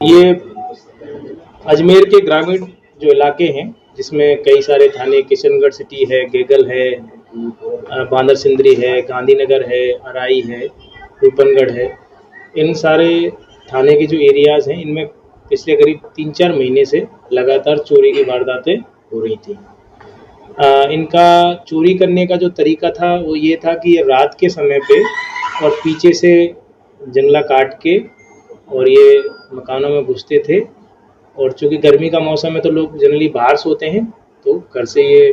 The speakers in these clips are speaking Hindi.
ये अजमेर के ग्रामीण जो इलाके हैं, जिसमें कई सारे थाने, किशनगढ़ सिटी है, गेगल है, बांदर सिंदरी है, गांधीनगर है, अराई है, रूपनगढ़ है। इन सारे थाने के जो एरियाज़ हैं, इनमें पिछले करीब 3-4 महीने से लगातार चोरी की वारदातें हो रही थी। इनका चोरी करने का जो तरीका था वो ये था कि ये रात के समय पे और पीछे से जंगला काट के और ये मकानों में घुसते थे। और चूँकि गर्मी का मौसम है तो लोग जनरली बाहर सोते हैं, तो घर से ये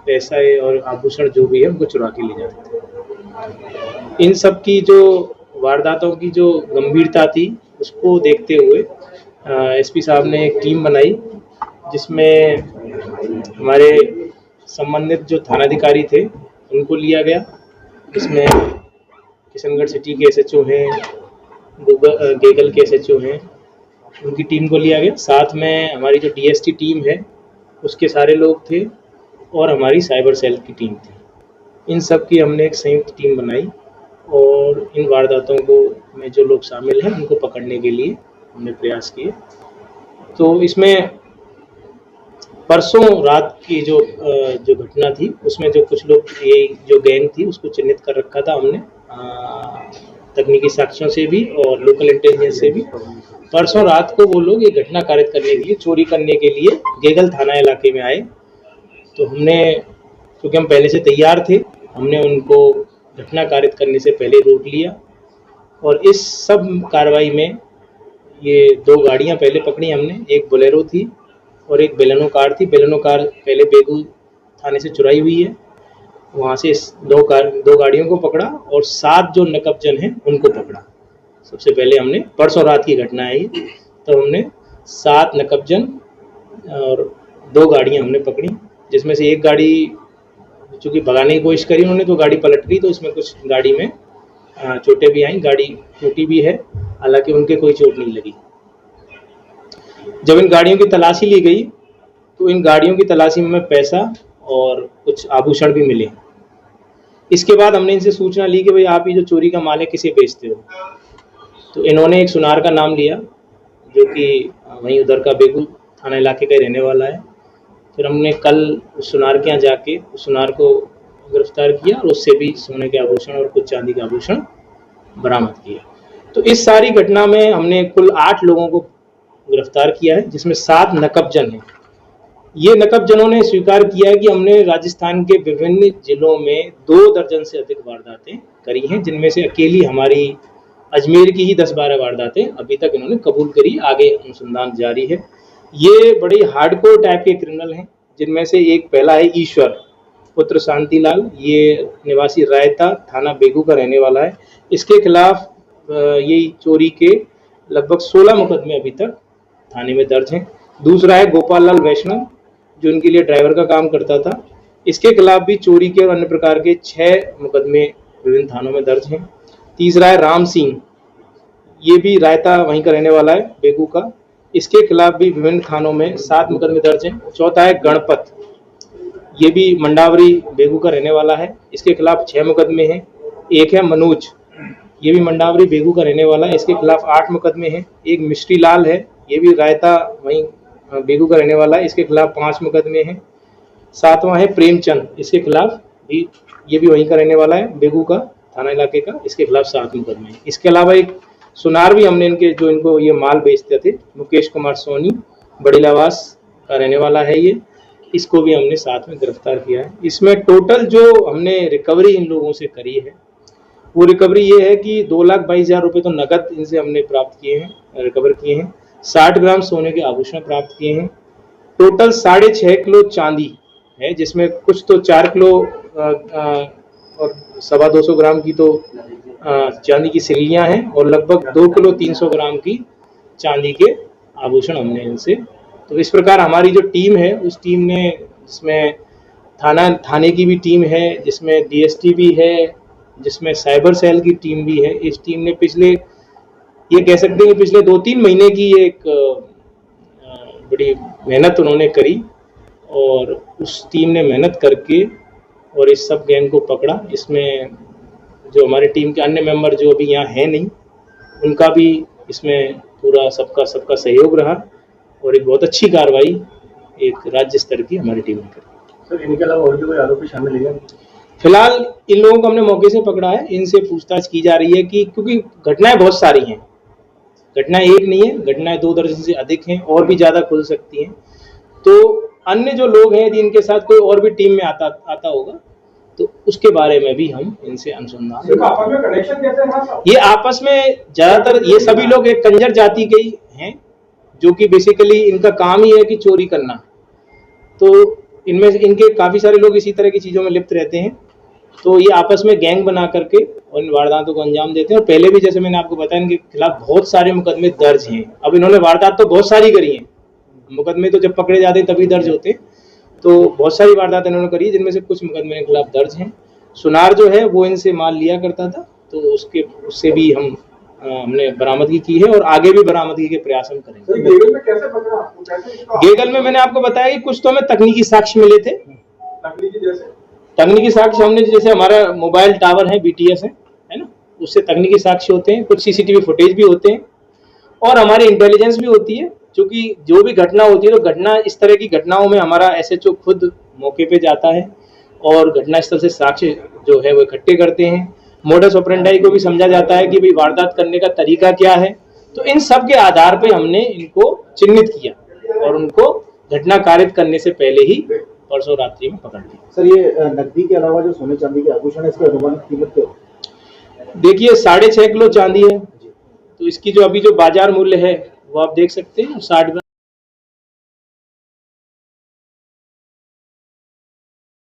पैसा और आभूषण जो भी है उनको चुरा के ले जाते थे। इन सब की जो वारदातों की जो गंभीरता थी उसको देखते हुए एसपी साहब ने एक टीम बनाई, जिसमें हमारे संबंधित जो थानाधिकारी थे उनको लिया गया। इसमें किशनगढ़ सिटी के एसएचओ हैं, गेगल के एसएचओ हैं, उनकी टीम को लिया गया। साथ में हमारी जो डीएसटी टीम है उसके सारे लोग थे और हमारी साइबर सेल की टीम थी। इन सब की हमने एक संयुक्त टीम बनाई और इन वारदातों को में जो लोग शामिल हैं उनको पकड़ने के लिए हमने प्रयास किए। तो इसमें परसों रात की जो घटना थी उसमें जो कुछ लोग, ये जो गैंग थी उसको चिन्हित कर रखा था हमने तकनीकी साक्ष्यों से भी और लोकल इंटेलिजेंस से भी। परसों रात को वो लोग ये घटना कारित करने के लिए, चोरी करने के लिए गेगल थाना इलाके में आए। तो हमने, क्योंकि हम पहले से तैयार थे, हमने उनको घटना कारित करने से पहले रोक लिया। और इस सब कार्रवाई में ये 2 गाड़ियां पहले पकड़ी हमने, एक बोलेरो थी और एक बेलेनो कार थी। बेलेनो कार पहले बेगू थाने से चुराई हुई है, वहाँ से इस 2 गाड़ियों को पकड़ा और 7 जो नकबजन हैं उनको पकड़ा। सबसे पहले हमने, परसों रात की घटना है ये, तो हमने 7 नकबजन और 2 गाड़ियाँ हमने पकड़ी, जिसमें से एक गाड़ी चूँकि भगाने की कोशिश करी उन्होंने तो गाड़ी पलट गई, तो इसमें कुछ गाड़ी में चोटें भी आई, गाड़ी टूटी भी है, हालांकि उनके कोई चोट नहीं लगी। जब इन गाड़ियों की तलाशी ली गई तो इन गाड़ियों की तलाशी में पैसा और कुछ आभूषण भी मिले। इसके बाद हमने इनसे सूचना ली कि भाई आप ये जो चोरी का माल है किसे बेचते हो। तो इन्होंने एक सुनार का नाम लिया जो कि वहीं उधर का बेगू थाना इलाके का ही रहने वाला है। फिर हमने कल उस सुनार के यहाँ जाके उस सुनार को गिरफ्तार किया और उससे भी सोने के आभूषण और कुछ चांदी के आभूषण बरामद किए। तो इस सारी घटना में हमने कुल 8 लोगों को गिरफ्तार किया है, जिसमें 7 नकबजन हैं। ये नकबजनों ने स्वीकार किया है कि हमने राजस्थान के विभिन्न जिलों में 2 दर्जन से अधिक वारदातें करी हैं, जिनमें से अकेली हमारी अजमेर की ही 10-12 वारदातें अभी तक इन्होंने कबूल करी। आगे अनुसंधान जारी है। ये बड़े हार्डकोर टाइप के क्रिमिनल हैं, जिनमें से एक पहला है ईश्वर पुत्र शांतिलाल। ये निवासी रायता थाना बेगू का रहने वाला है। इसके खिलाफ ये चोरी के लगभग 16 मुकदमे अभी तक थाने में दर्ज हैं। दूसरा है गोपाल लाल वैष्णव, जो इनके लिए ड्राइवर का काम करता था। इसके खिलाफ भी चोरी के और अन्य प्रकार के 6 मुकदमे विभिन्न थानों में दर्ज हैं। तीसरा है राम सिंह, ये भी रायता वहीं का रहने वाला है, बेगू का। इसके खिलाफ भी विभिन्न थानों में 7 मुकदमे दर्ज हैं। चौथा है गणपत, ये भी मंडावरी बेगू का रहने वाला है। इसके खिलाफ 6 मुकदमे हैं। एक है मनोज, ये भी मंडावरी बेगू का रहने वाला है, इसके खिलाफ 8 मुकदमे हैं। एक मिश्री लाल है, ये भी रायता वहीं बेगू का रहने वाला है, इसके खिलाफ 5 मुकदमे हैं। 7वां है प्रेमचंद, इसके खिलाफ भी, ये भी वहीं का रहने वाला है, बेगू का थाना इलाके का, इसके खिलाफ 7 मुकदमे हैं। इसके अलावा एक सुनार भी हमने इनको ये माल बेचते थे, मुकेश कुमार सोनी, बड़ीलावास का रहने वाला है ये, इसको भी हमने साथ में गिरफ्तार किया है। इसमें टोटल जो हमने रिकवरी इन लोगों से करी है वो रिकवरी ये है कि 2,22,000 रुपये तो नकद इनसे हमने प्राप्त किए हैं, रिकवर किए हैं। 60 ग्राम सोने के आभूषण प्राप्त किए हैं। टोटल 6.5 किलो चांदी है, जिसमें कुछ तो 4 किलो और 225 ग्राम की तो चांदी की सिल्लियाँ हैं और लगभग 2 किलो 300 ग्राम की चांदी के आभूषण हमने इनसे। तो इस प्रकार हमारी जो टीम है उस टीम ने, जिसमें थाने की भी टीम है, जिसमें डीएसटी भी है, जिसमें साइबर सेल की टीम भी है, इस टीम ने ये कह सकते हैं कि पिछले 2-3 महीने की एक बड़ी मेहनत उन्होंने करी और उस टीम ने मेहनत करके और इस सब गैंग को पकड़ा। इसमें जो हमारी टीम के अन्य मेंबर जो अभी यहाँ हैं नहीं, उनका भी इसमें पूरा सबका सहयोग रहा और एक बहुत अच्छी कार्रवाई एक राज्य स्तर की हमारी टीम ने करी। सर, इनके अलावा और भी कोई आरोपी शामिल है? फिलहाल इन लोगों को हमने मौके से पकड़ा है, इनसे पूछताछ की जा रही है कि क्योंकि घटनाएं बहुत सारी हैं, घटनाएं एक नहीं है, घटनाएं 2 दर्जन से अधिक हैं और भी ज़्यादा खुल सकती हैं। तो अन्य जो लोग हैं यदि इनके साथ कोई और भी टीम में आता होगा तो उसके बारे में भी हम इनसे अनुसंधान। आपस में कनेक्शन कैसे है? ये आपस में ज़्यादातर ये सभी लोग एक कंजर जाति के ही हैं, जो कि बेसिकली इनका काम ही है कि चोरी करना। तो इनमें इनके काफ़ी सारे लोग इसी तरह की चीज़ों में लिप्त रहते हैं। तो ये आपस में गैंग बना करके और इन वारदातों को अंजाम देते हैं। और पहले भी जैसे मैंने आपको बताया इनके खिलाफ बहुत सारे मुकदमे दर्ज हैं। अब इन्होंने वारदात तो बहुत सारी करी हैं, मुकदमे तो जब पकड़े जाते हैं तभी दर्ज होते हैं। तो बहुत सारी वारदात इन्होंने करी है, जिनमें से कुछ मुकदमे इनके खिलाफ दर्ज हैं। सुनार जो है वो इनसे माल लिया करता था, तो उससे भी हमने बरामदगी की है और आगे भी बरामदगी के प्रयास हम करेंगे। गेगल में कैसे पकड़ा? गेगल में मैंने आपको बताया कि कुछ तो हमें तकनीकी साक्ष्य मिले थे। तकनीकी साक्ष्य हमने, जैसे हमारा मोबाइल टावर है, BTS है ना, उससे तकनीकी साक्ष्य होते हैं, कुछ CCTV फुटेज भी होते हैं और हमारी इंटेलिजेंस भी होती है। क्योंकि जो भी घटना होती है तो घटना इस तरह की घटनाओं में हमारा SHO खुद मौके पे जाता है और घटना स्थल से साक्ष्य जो है वो इकट्ठे करते हैं। मोडस ऑपरेंडाई को भी समझा जाता है कि भाई वारदात करने का तरीका क्या है। तो इन सब के आधार पे हमने इनको चिन्हित किया और उनको घटना कारित करने से पहले ही परसों रात्रि में पकड़ लिया। सर, ये नकदी के अलावा जो सोने चांदी के आभूषण है, इसकी अनुमानित कीमत क्या है? देखिए 6.5 किलो चांदी है, तो इसकी जो अभी जो बाजार मूल्य है वो आप देख सकते हैं 60